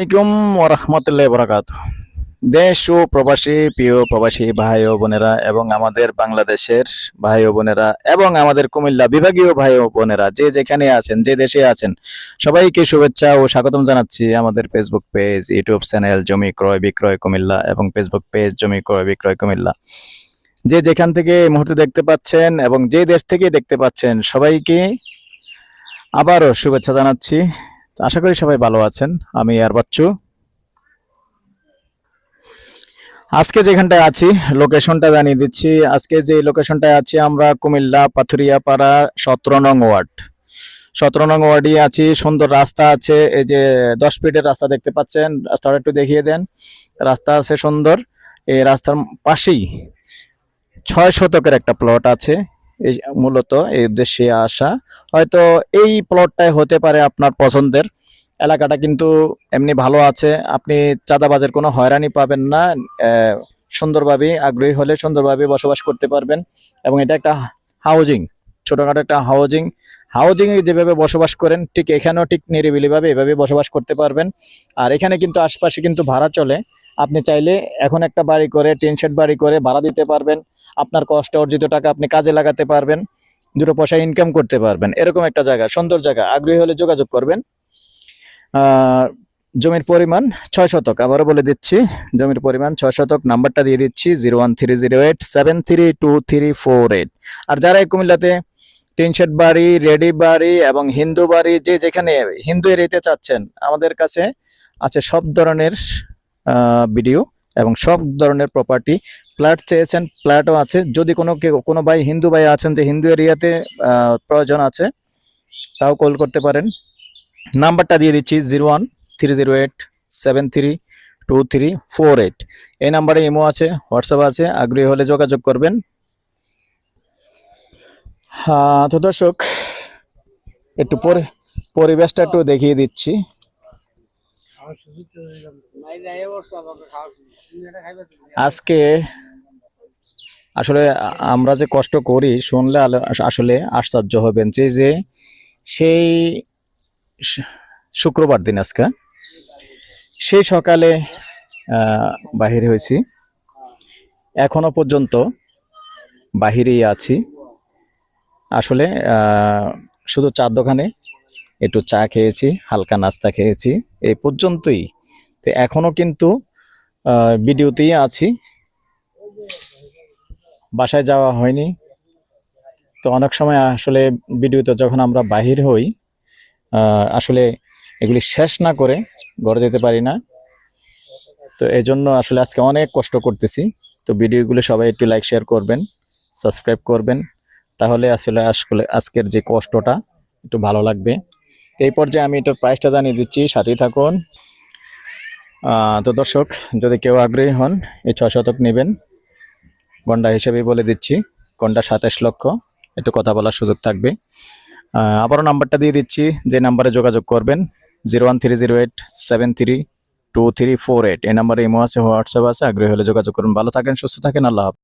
আলাইকুম ওয়া রাহমাতুল্লাহি ওয়া বারাকাতুহু। দেশ ও প্রবাসী প্রিয় প্রবাসী ভাই ও বোনেরা এবং আমাদের বাংলাদেশের ভাই ও বোনেরা এবং আমাদের কুমিল্লা বিভাগীয় ভাই ও বোনেরা যে যেখানে আছেন যে দেশে আছেন সবাইকে শুভেচ্ছা ও স্বাগতম জানাচ্ছি আমাদের ফেসবুক পেজ ইউটিউব চ্যানেল জমি ক্রয় বিক্রয় কুমিল্লা এবং ফেসবুক পেজ জমি ক্রয় বিক্রয় কুমিল্লা। যে যেখান থেকে এই মুহূর্তে দেখতে পাচ্ছেন এবং যে দেশ থেকে দেখতে পাচ্ছেন সবাইকে আবারও শুভেচ্ছা জানাচ্ছি। আশা করি সবাই ভালো আছেন। আমি আর বাচ্চু আজকে যেখানটায় আছি লোকেশনটা জানিয়ে দিচ্ছি। আজকে যে লোকেশনটায় আছি আমরা কুমিল্লা পাথুরিয়াপাড়া 17 নং ওয়ার্ড। 17 নং ওয়ার্ডে আছি। সুন্দর রাস্তা আছে, এই যে 10 ফিটের রাস্তা দেখতে পাচ্ছেন, রাস্তাটা একটু দেখিয়ে দেন। রাস্তা আছে সুন্দর। এই রাস্তার পাশেই 6 শতকের একটা প্লট আছে। এই মূলত এই উদ্দেশ্যে আসা। হয়তো এই প্লটটাই হতে পারে আপনার পছন্দের। এলাকাটা কিন্তু এমনি ভালো আছে, আপনি চাঁদাবাজের কোনো হয়রানি পাবেন না। সুন্দরভাবে আগ্রহী হলে সুন্দরভাবে বসবাস করতে পারবেন এবং এটা একটা হাউজিং, ছোটখাটো একটা হাউজিং এ যেভাবে বসবাস করেন ঠিক এখানেও ঠিক নিরিবিলিভাবে এভাবে বসবাস করতে পারবেন। আর এখানে কিন্তু আশপাশে কিন্তু ভাড়া চলে। আপনি চাইলে এখন একটা বাড়ি করে টিন শেড বাড়ি করে ভাড়া দিতে পারবেন। আপনার কষ্ট অর্জিত টাকা আপনি কাজে লাগাতে পারবেন, দুটো পয়সা ইনকাম করতে পারবেন। এরকম একটা জায়গা, সুন্দর জায়গা। আগ্রহী হলে যোগাযোগ করবেন। জমির পরিমাণ 6 শতক। আবারও বলে দিচ্ছি, জমির পরিমাণ 6 শতক। নাম্বারটা দিয়ে দিচ্ছি 01308732348। আর যারা এই কুমিল্লাতে টিনশেড বাড়ি, রেডি বাড়ি এবং হিন্দু বাড়ি যে যেখানে হিন্দু এরিয়াতে চাচ্ছেন, আমাদের কাছে আছে সব ধরনের ভিডিও এবং সব ধরনের প্রপার্টি। ফ্ল্যাট চেয়েছেন, ফ্ল্যাটও আছে। যদি কোনো ভাই হিন্দু ভাই আছেন যে হিন্দু এরিয়াতে প্রয়োজন আছে, তাও কল করতে পারেন। নাম্বারটা দিয়ে দিচ্ছি 01308732348। এই নাম্বারে ইমো আছে, হোয়াটসঅ্যাপ আছে। আগ্রহী হলে যোগাযোগ করবেন। হ্যাঁ তো দর্শক, একটু পরিবেশটা একটু দেখিয়ে দিচ্ছি। আজকে আসলে আমরা যে কষ্ট করি শুনলে আসলে আশ্চর্য হবেন যে সেই শুক্রবার দিন আজকে সেই সকালে বাহির হয়েছি, এখনো পর্যন্ত বাহিরেই আছি। আসলে শুধু চার দোকানে একটু চা খেয়েছি, হালকা নাস্তা খেয়েছি, এই পর্যন্তই। তো এখনো কিন্তু ভিডিওতেই আছি, বাসায় যাওয়া হয়নি। তো অনেক সময় আসলে ভিডিওতে যখন আমরা বাহির হই আসলে এগুলি শেষ না করে ঘরে যেতে পারি না। তো এই জন্য আসলে আজকে অনেক কষ্ট করতেছি। তো ভিডিওগুলো সবাই একটু লাইক শেয়ার করবেন, সাবস্ক্রাইব করবেন, তাহলে আসলে আজকের যে কষ্টটা একটু ভালো লাগবে। এই পর্যায়ে আমি এটার প্রাইসটা জানিয়ে দিচ্ছি, সাথেই থাকুন। তো দর্শক, যদি কেউ আগ্রহী হন এই 6 শতক নেবেন, গন্ডা হিসেবেই বলে দিচ্ছি, গন্ডা 27 লক্ষ। একটু কথা বলার সুযোগ থাকবে। আবারও নাম্বারটা দিয়ে দিচ্ছি, যে নাম্বারে যোগাযোগ করবেন 01308732348। এই নাম্বারে ইমো আছে, হোয়াটসঅ্যাপ আছে। আগ্রহী হলে যোগাযোগ করুন। ভালো থাকেন, সুস্থ থাকেন। আল্লাহ হাফেজ।